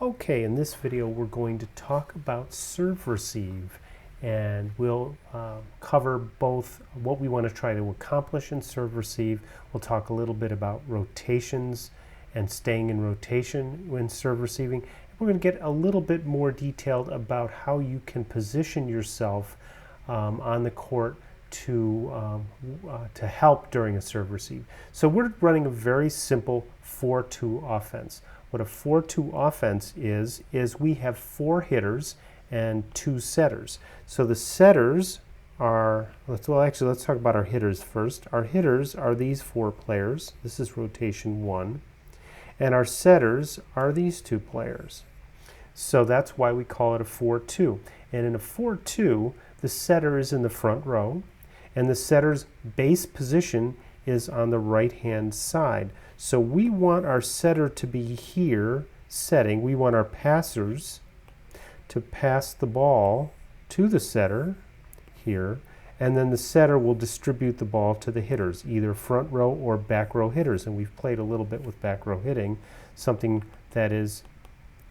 Okay, in this video we're going to talk about serve receive, and we'll cover both what we want to try to accomplish in serve receive. We'll talk a little bit about rotations and staying in rotation when serve receiving. We're going to get a little bit more detailed about how you can position yourself on the court to help during a serve receive. So we're running a very simple 4-2 offense. What a 4-2 offense is we have 4 hitters and 2 setters. So the setters are, let's talk about our hitters first. Our hitters are these 4 players. This is rotation 1. And our setters are these 2 players. So that's why we call it a 4-2. And in a 4-2, the setter is in the front row, and the setter's base position is on the right-hand side. So we want our setter to be here setting. We want our passers to pass the ball to the setter here, and then the setter will distribute the ball to the hitters, either front row or back row hitters. And we've played a little bit with back row hitting, something that is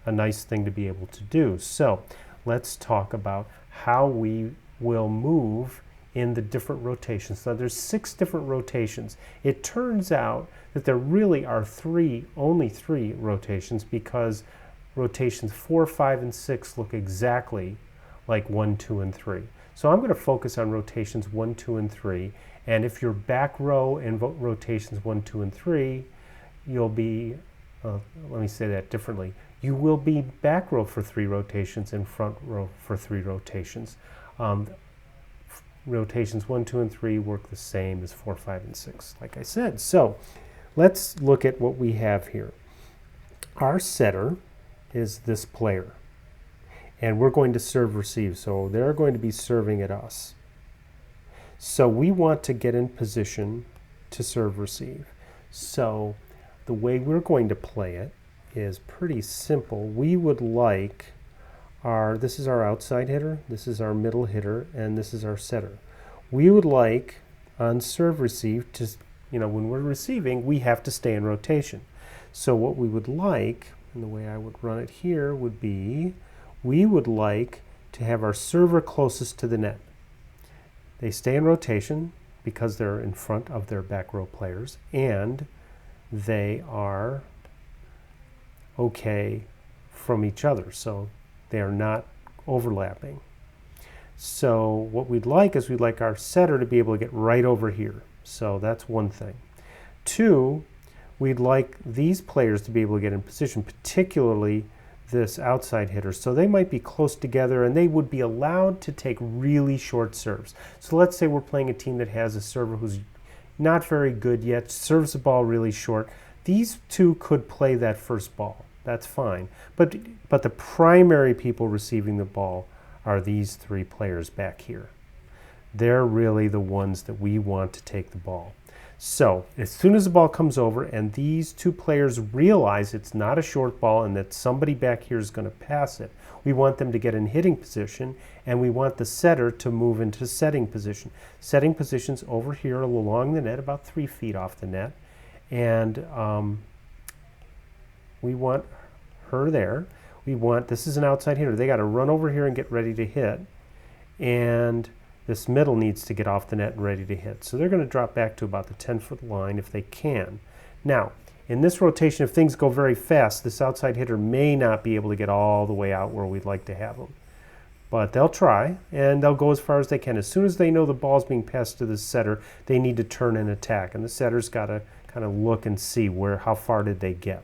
a nice thing to be able to do. So let's talk about how we will move in the different rotations. Now there's 6 different rotations. It turns out that there really are only three rotations, because rotations 4, 5, and 6 look exactly like 1, 2, and 3. So I'm going to focus on rotations 1, 2, and 3. And if you're back row in rotations 1, 2, and 3, you'll be, let me say that differently. You will be back row for 3 rotations and front row for 3 rotations. Rotations 1, 2, and 3 work the same as 4, 5, and 6, like I said. So let's look at what we have here. Our setter is this player, and we're going to serve receive, so they're going to be serving at us. So we want to get in position to serve receive. So the way we're going to play it is pretty simple. We would like this is our outside hitter, this is our middle hitter, and this is our setter. We would like on serve receive to, when we're receiving, we have to stay in rotation. So what we would like, and the way I would run it here would be, we would like to have our server closest to the net. They stay in rotation because they're in front of their back row players, and they are okay from each other, so they are not overlapping. So what we'd like is we'd like our setter to be able to get right over here. So that's one thing. 2, we'd like these players to be able to get in position, particularly this outside hitter. So they might be close together, and they would be allowed to take really short serves. So let's say we're playing a team that has a server who's not very good yet, serves the ball really short. These 2 could play that first ball. That's fine. But the primary people receiving the ball are these 3 players back here. They're really the ones that we want to take the ball. So as soon as the ball comes over and these 2 players realize it's not a short ball and that somebody back here is going to pass it, we want them to get in hitting position, and we want the setter to move into setting position. Setting position's over here along the net, about 3 feet off the net. And we want her there. This is an outside hitter. They got to run over here and get ready to hit. And this middle needs to get off the net and ready to hit. So they're going to drop back to about the 10-foot line if they can. Now, in this rotation, if things go very fast, this outside hitter may not be able to get all the way out where we'd like to have them. But they'll try, and they'll go as far as they can. As soon as they know the ball's being passed to the setter, they need to turn and attack. And the setter's got to kind of look and see how far did they get.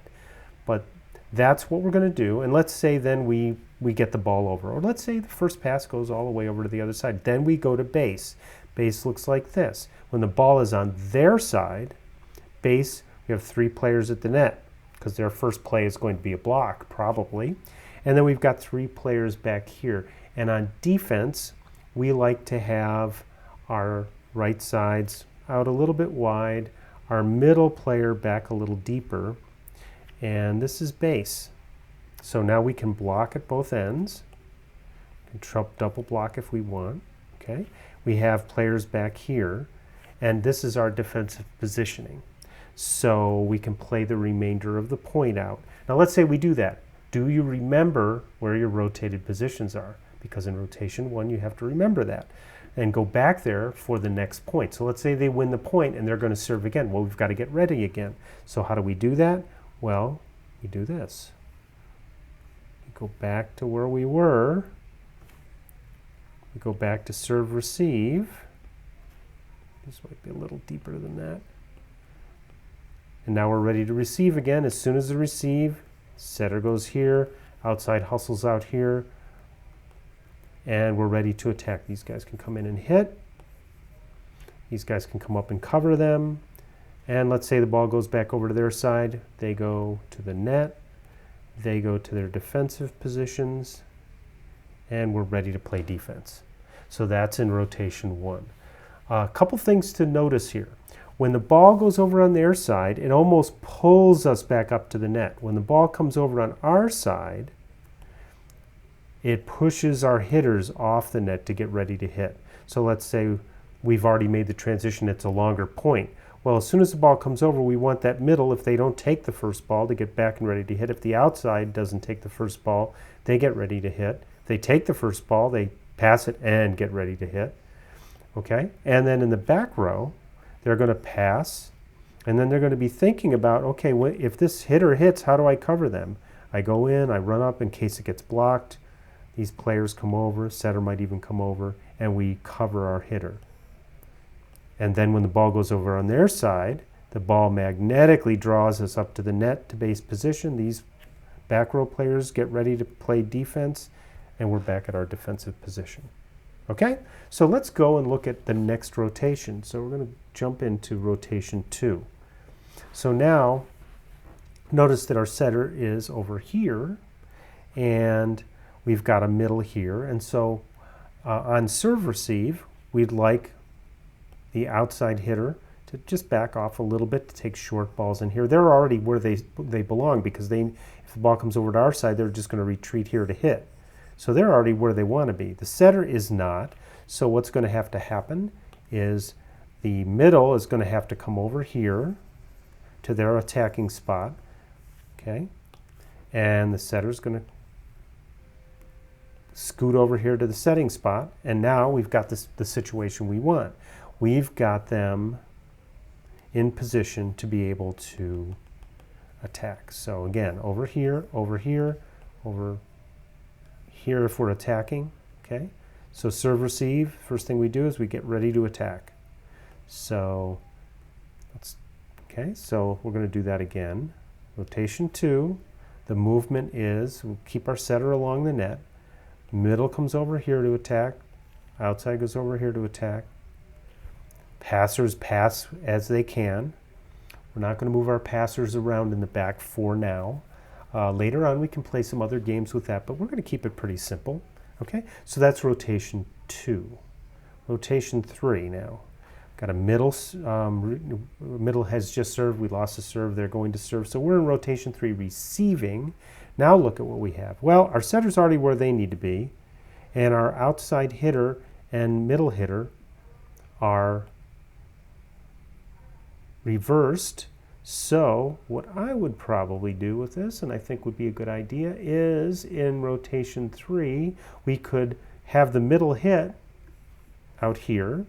But that's what we're going to do. And let's say then we get the ball over. Or let's say the first pass goes all the way over to the other side. Then we go to base. Base looks like this. When the ball is on their side, base, we have 3 players at the net, because their first play is going to be a block, probably. And then we've got 3 players back here. And on defense, we like to have our right sides out a little bit wide, our middle player back a little deeper, and this is base. So now we can block at both ends. We can double block if we want. Okay, we have players back here, and this is our defensive positioning. So we can play the remainder of the point out. Now let's say we do that. Do you remember where your rotated positions are? Because in rotation 1, you have to remember that. And go back there for the next point. So let's say they win the point and they're going to serve again. Well, we've got to get ready again. So how do we do that? Well, we do this. We go back to where we were. We go back to serve receive. This might be a little deeper than that. And now we're ready to receive again. As soon as the receive, setter goes here, outside hustles out here, and we're ready to attack. These guys can come in and hit. These guys can come up and cover them. And let's say the ball goes back over to their side. They go to the net. They go to their defensive positions. And we're ready to play defense. So that's in rotation 1. A couple things to notice here. When the ball goes over on their side, it almost pulls us back up to the net. When the ball comes over on our side, it pushes our hitters off the net to get ready to hit. So let's say we've already made the transition, it's a longer point. Well, as soon as the ball comes over, we want that middle, if they don't take the first ball, to get back and ready to hit. If the outside doesn't take the first ball, they get ready to hit. If they take the first ball, they pass it and get ready to hit. Okay? And then in the back row, they're going to pass, and then they're going to be thinking about, okay, if this hitter hits, how do I cover them? I go in, I run up in case it gets blocked. These players come over, setter might even come over, and we cover our hitter. And then when the ball goes over on their side, the ball magnetically draws us up to the net to base position. These back row players get ready to play defense, and we're back at our defensive position. Okay? So let's go and look at the next rotation. So we're going to jump into rotation 2. So now, notice that our setter is over here, and we've got a middle here. And so on serve receive, we'd like the outside hitter to just back off a little bit to take short balls in here. They're already where they belong, because if the ball comes over to our side, they're just going to retreat here to hit. So they're already where they want to be. The setter is not. So what's going to have to happen is the middle is going to have to come over here to their attacking spot. Okay? And the setter is going to scoot over here to the setting spot. And now we've got the situation we want. We've got them in position to be able to attack. So again, over here, over here, over here if we're attacking. Okay? So serve receive, first thing we do is we get ready to attack. So so we're going to do that again. Rotation 2, the movement is we'll keep our setter along the net. Middle comes over here to attack. Outside goes over here to attack. Passers pass as they can. We're not going to move our passers around in the back for now. Later on we can play some other games with that, but we're going to keep it pretty simple. Okay, so that's rotation 2. Rotation 3 now. Got a middle, middle has just served, we lost a serve, they're going to serve. So we're in rotation 3, receiving. Now look at what we have. Well, our setter's already where they need to be, and our outside hitter and middle hitter are reversed. So what I would probably do with this, and I think would be a good idea, is in rotation 3, we could have the middle hit out here,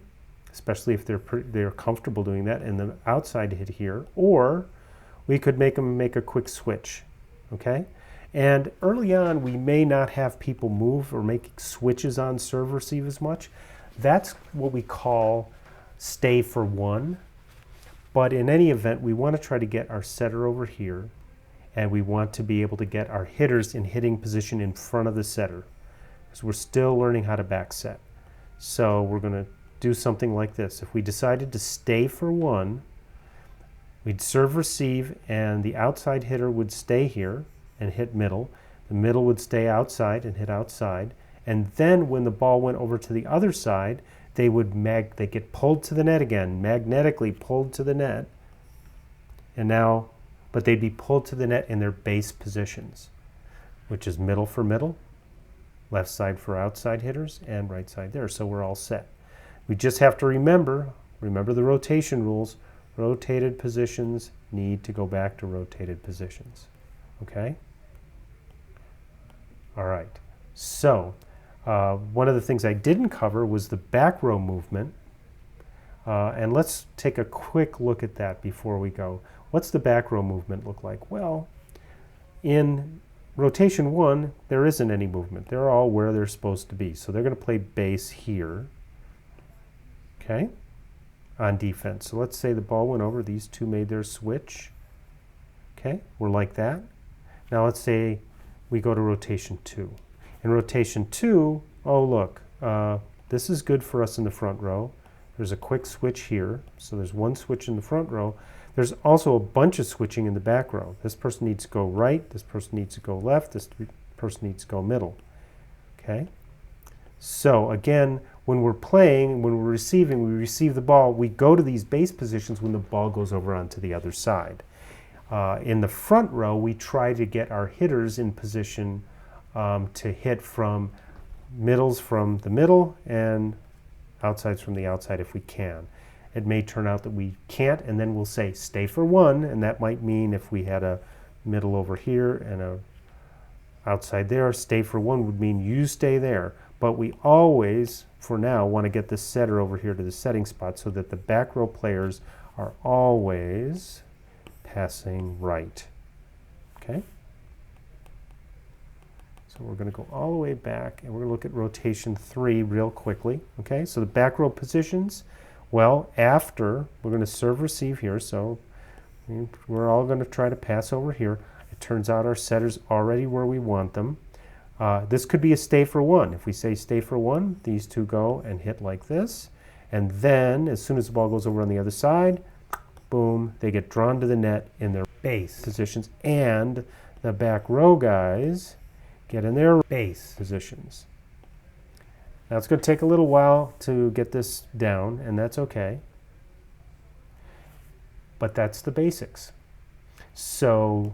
especially if they're comfortable doing that, and the outside hit here, or we could make them make a quick switch, okay? And early on, we may not have people move or make switches on serve receive as much. That's what we call stay for one. But in any event, we want to try to get our setter over here, and we want to be able to get our hitters in hitting position in front of the setter, because we're still learning how to back set. So we're going to do something like this. If we decided to stay for one, we'd serve receive, and the outside hitter would stay here and hit middle. The middle would stay outside and hit outside. And then when the ball went over to the other side, they get pulled to the net again, magnetically pulled to the net. And now, but they'd be pulled to the net in their base positions, which is middle for middle, left side for outside hitters, and right side there. So we're all set. We just have to remember the rotation rules. Rotated positions need to go back to rotated positions. Okay? All right. So one of the things I didn't cover was the back row movement. And let's take a quick look at that before we go. What's the back row movement look like? Well, in rotation 1, there isn't any movement. They're all where they're supposed to be. So they're going to play base here, okay, on defense. So let's say the ball went over. These two made their switch. Okay, we're like that. Now let's say we go to rotation 2. In rotation 2, oh look, this is good for us in the front row. There's a quick switch here. So there's one switch in the front row. There's also a bunch of switching in the back row. This person needs to go right. This person needs to go left. This person needs to go middle. Okay? So again, when we're playing, when we're receiving, we receive the ball, we go to these base positions when the ball goes over onto the other side. In the front row, we try to get our hitters in position to hit from middles from the middle and outsides from the outside if we can. It may turn out that we can't, and then we'll say stay for 1, and that might mean if we had a middle over here and a outside there, stay for 1 would mean you stay there. But we always, for now, want to get the setter over here to the setting spot so that the back row players are always passing right. Okay? So we're going to go all the way back, and we're going to look at rotation 3 real quickly. Okay, so the back row positions, well, after, we're going to serve receive here, so we're all going to try to pass over here. It turns out our setter's already where we want them. This could be a stay for 1. If we say stay for 1, these two go and hit like this, and then as soon as the ball goes over on the other side, boom, they get drawn to the net in their base positions, and the back row guys get in their base positions. Now it's going to take a little while to get this down, and that's okay. But that's the basics. So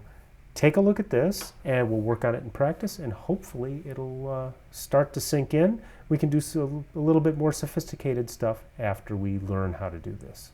take a look at this, and we'll work on it in practice, and hopefully it'll start to sink in. We can do a little bit more sophisticated stuff after we learn how to do this.